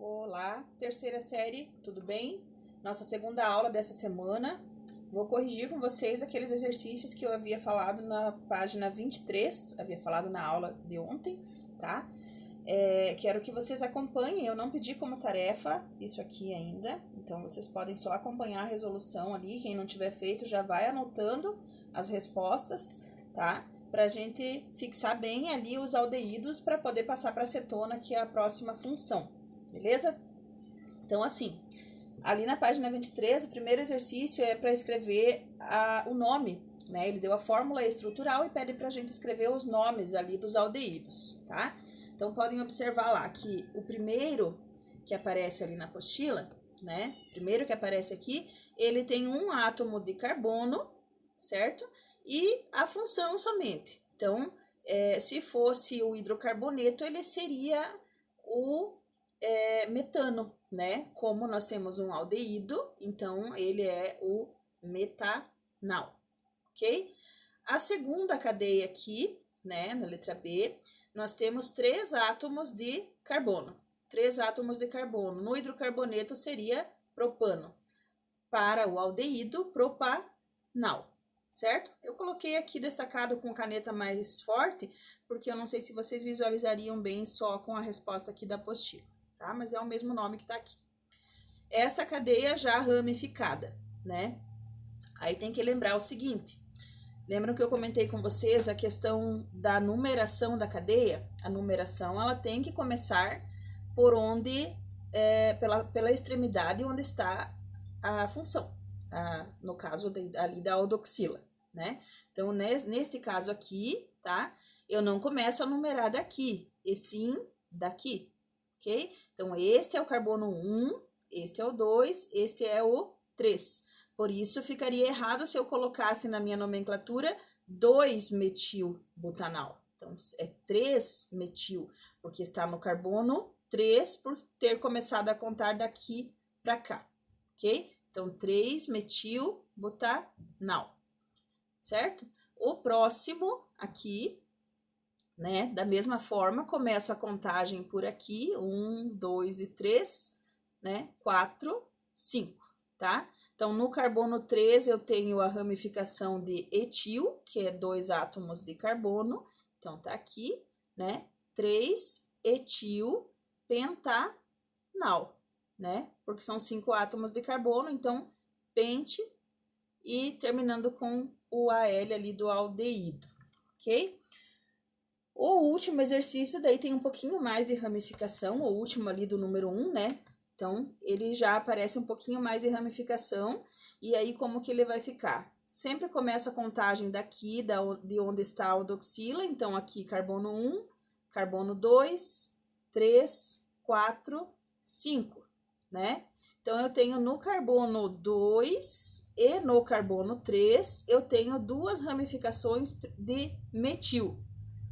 Olá, terceira série, tudo bem? Nossa segunda aula dessa semana. Vou corrigir com vocês aqueles exercícios que eu havia falado na página 23, havia falado na aula de ontem, tá? Quero que vocês acompanhem, eu não pedi como tarefa isso aqui ainda, então vocês podem só acompanhar a resolução ali, quem não tiver feito já vai anotando as respostas, tá? Pra gente fixar bem ali os aldeídos para poder passar para a cetona, que é a próxima função, beleza? Então, assim, ali na página 23, o primeiro exercício é para escrever o nome, né? Ele deu a fórmula estrutural e pede para a gente escrever os nomes ali dos aldeídos, tá? Então, podem observar lá que o primeiro que aparece ali na apostila, né? O primeiro que aparece aqui, ele tem um átomo de carbono, certo? E a função somente. Então, se fosse o hidrocarboneto, ele seria o metano, né? Como nós temos um aldeído, então ele é o metanal, ok? A segunda cadeia aqui, né, na letra B, nós temos 3 átomos de carbono. 3 átomos de carbono. No hidrocarboneto seria propano. Para o aldeído, propanal, certo? Eu coloquei aqui destacado com caneta mais forte, porque eu não sei se vocês visualizariam bem só com a resposta aqui da apostila, tá? Mas é o mesmo nome que tá aqui. Essa cadeia já ramificada, né? Aí tem que lembrar o seguinte, lembram que eu comentei com vocês a questão da numeração da cadeia? A numeração, ela tem que começar por onde, pela extremidade onde está a função, no caso ali da aldoxila, né? Então, neste caso aqui, tá? Eu não começo a numerar daqui, e sim daqui, ok? Então, este é o carbono 1, este é o 2, este é o 3. Por isso, ficaria errado se eu colocasse na minha nomenclatura 2-metilbutanal. Então, é 3-metil, porque está no carbono 3 por ter começado a contar daqui para cá, ok? Então, 3-metilbutanal, certo? O próximo aqui, né, da mesma forma, começo a contagem por aqui, 1, 2 e 3, né, 4, 5, tá? Então, no carbono 3, eu tenho a ramificação de etil, que é 2 átomos de carbono. Então, tá aqui, né? 3-etil-pentanal, né? Porque são 5 átomos de carbono, então, pente e terminando com o Al ali do aldeído, ok? O último exercício, daí tem um pouquinho mais de ramificação, o último ali do número 1, né? Então, ele já aparece um pouquinho mais de ramificação, e aí como que ele vai ficar? Sempre começa a contagem daqui, de onde está a aldoxila, então aqui carbono 1, carbono 2, 3, 4, 5, né? Então, eu tenho no carbono 2 e no carbono 3, eu tenho 2 ramificações de metil,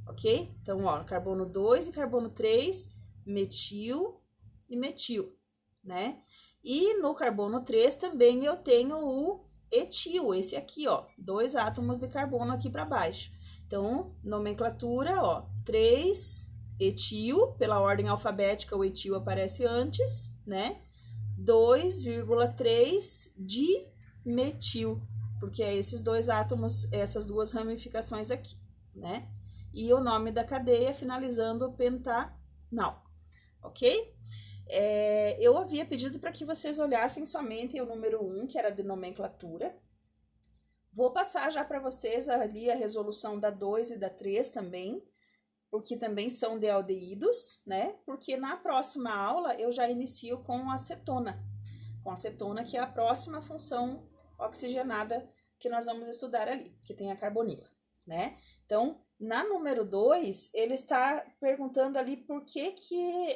ok? Então, ó, carbono 2 e carbono 3, metil e metil, né? E no carbono 3 também eu tenho o etil, esse aqui, ó, 2 átomos de carbono aqui para baixo. Então, nomenclatura, ó, 3-etil, pela ordem alfabética o etil aparece antes, né? 2,3 dimetil, porque é esses 2 átomos, essas 2 ramificações aqui, né? E o nome da cadeia finalizando pentanal, ok? Eu havia pedido para que vocês olhassem somente o número 1, que era de nomenclatura. Vou passar já para vocês ali a resolução da 2 e da 3 também, porque também são de aldeídos, né? Porque na próxima aula eu já inicio com a cetona, que é a próxima função oxigenada que nós vamos estudar ali, que tem a carbonila, né? Então, na número 2, ele está perguntando ali por que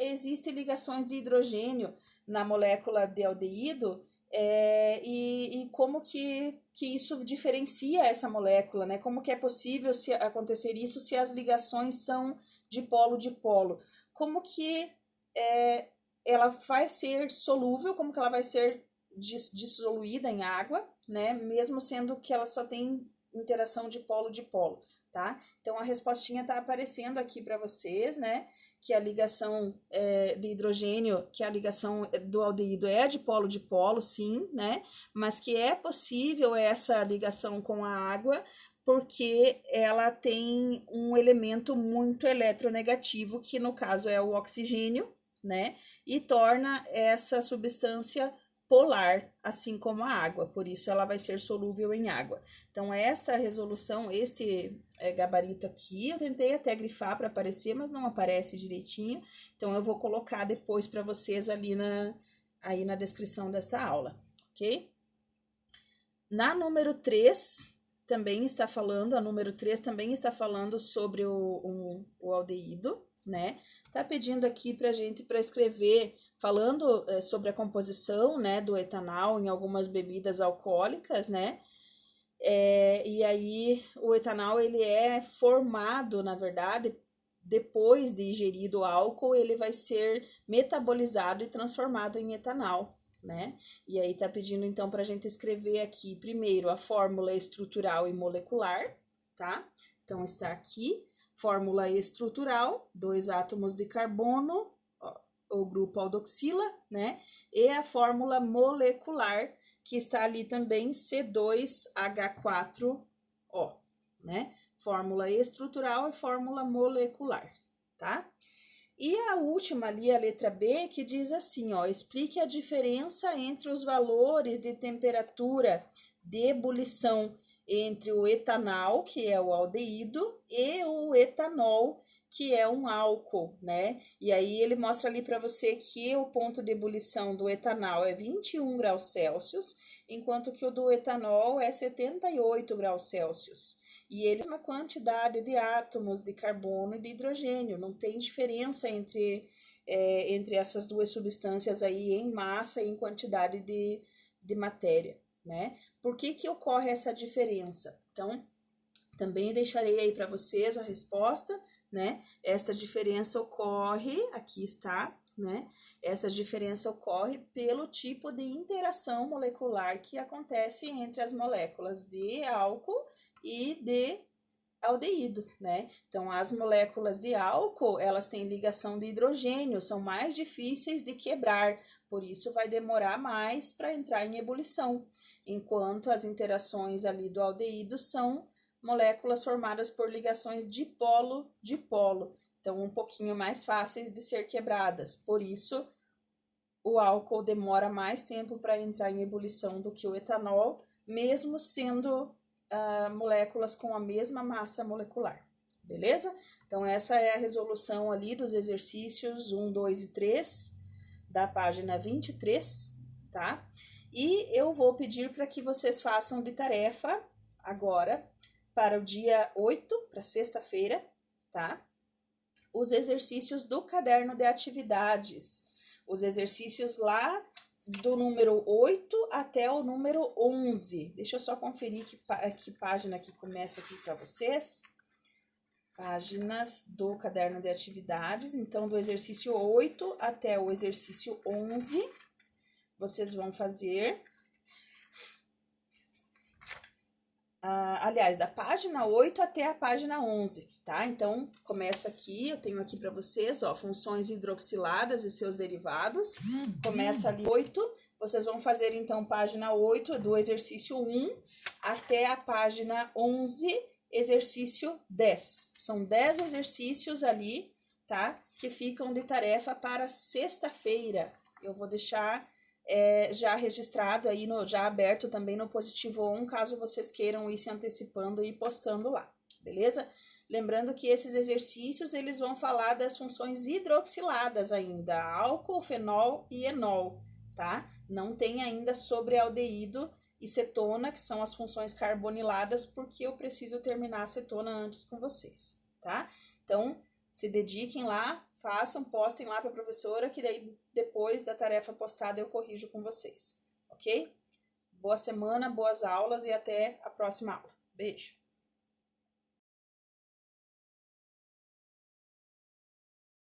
existem ligações de hidrogênio na molécula de aldeído e como que isso diferencia essa molécula, né? Como que é possível acontecer isso se as ligações são de polo? Como que ela vai ser solúvel, como que ela vai ser dissoluída em água, né? Mesmo sendo que ela só tem interação de polo. tá? Então, a respostinha tá aparecendo aqui para vocês, né? Que a ligação de hidrogênio, que a ligação do aldeído é de polo, sim, né? Mas que é possível essa ligação com a água, porque ela tem um elemento muito eletronegativo, que no caso é o oxigênio, né? E torna essa substância polar, assim como a água, por isso ela vai ser solúvel em água. Então, esta resolução, este gabarito aqui, eu tentei até grifar para aparecer, mas não aparece direitinho, então eu vou colocar depois para vocês ali aí na descrição desta aula, ok? Na número 3, também está falando, a número 3 também está falando sobre o aldeído, né? Tá pedindo aqui pra gente para escrever, falando sobre a composição, né, do etanol em algumas bebidas alcoólicas, né? E aí o etanol ele é formado, na verdade, depois de ingerido o álcool, ele vai ser metabolizado e transformado em etanol, né? E aí tá pedindo então para a gente escrever aqui primeiro a fórmula estrutural e molecular, tá? Então está aqui, fórmula estrutural, 2 átomos de carbono, ó, o grupo aldoxila, né? E a fórmula molecular, que está ali também, C2H4O, né? Fórmula estrutural e fórmula molecular, tá? E a última ali, a letra B, que diz assim, ó, explique a diferença entre os valores de temperatura de ebulição entre o etanol, que é o aldeído, e o etanol, que é um álcool, né? E aí ele mostra ali para você que o ponto de ebulição do etanol é 21 graus Celsius, enquanto que o do etanol é 78 graus Celsius. E eles uma quantidade de átomos de carbono e de hidrogênio, não tem diferença entre essas duas substâncias aí em massa e em quantidade de matéria, né? Por que que ocorre essa diferença? Então, também deixarei aí para vocês a resposta, né? Esta diferença ocorre, aqui está, né? Essa diferença ocorre pelo tipo de interação molecular que acontece entre as moléculas de álcool e de aldeído, né? Então, as moléculas de álcool, elas têm ligação de hidrogênio, são mais difíceis de quebrar, por isso vai demorar mais para entrar em ebulição, enquanto as interações ali do aldeído são moléculas formadas por ligações dipolo, então um pouquinho mais fáceis de ser quebradas, por isso o álcool demora mais tempo para entrar em ebulição do que o etanol, mesmo sendo moléculas com a mesma massa molecular, beleza? Então, essa é a resolução ali dos exercícios 1, 2 e 3, da página 23, tá? E eu vou pedir para que vocês façam de tarefa agora, para o dia 8, para sexta-feira, tá? Os exercícios do caderno de atividades, os exercícios lá do número 8 até o número 11. Deixa eu só conferir que página que começa aqui para vocês. Páginas do caderno de atividades. Então, do exercício 8 até o exercício 11, vocês vão fazer... aliás, da página 8 até a página 11, tá? Então, começa aqui, eu tenho aqui para vocês, ó, funções hidroxiladas e seus derivados. Começa ali 8, vocês vão fazer, então, página 8 do exercício 1 até a página 11, exercício 10. São 10 exercícios ali, tá? Que ficam de tarefa para sexta-feira. Eu vou deixar... já registrado aí, já aberto também no Positivo On, caso vocês queiram ir se antecipando e postando lá, beleza? Lembrando que esses exercícios, eles vão falar das funções hidroxiladas ainda, álcool, fenol e enol, tá? Não tem ainda sobre aldeído e cetona, que são as funções carboniladas, porque eu preciso terminar a cetona antes com vocês, tá? Então, se dediquem lá, façam, postem lá para a professora, que daí depois da tarefa postada eu corrijo com vocês, ok? Boa semana, boas aulas e até a próxima aula. Beijo!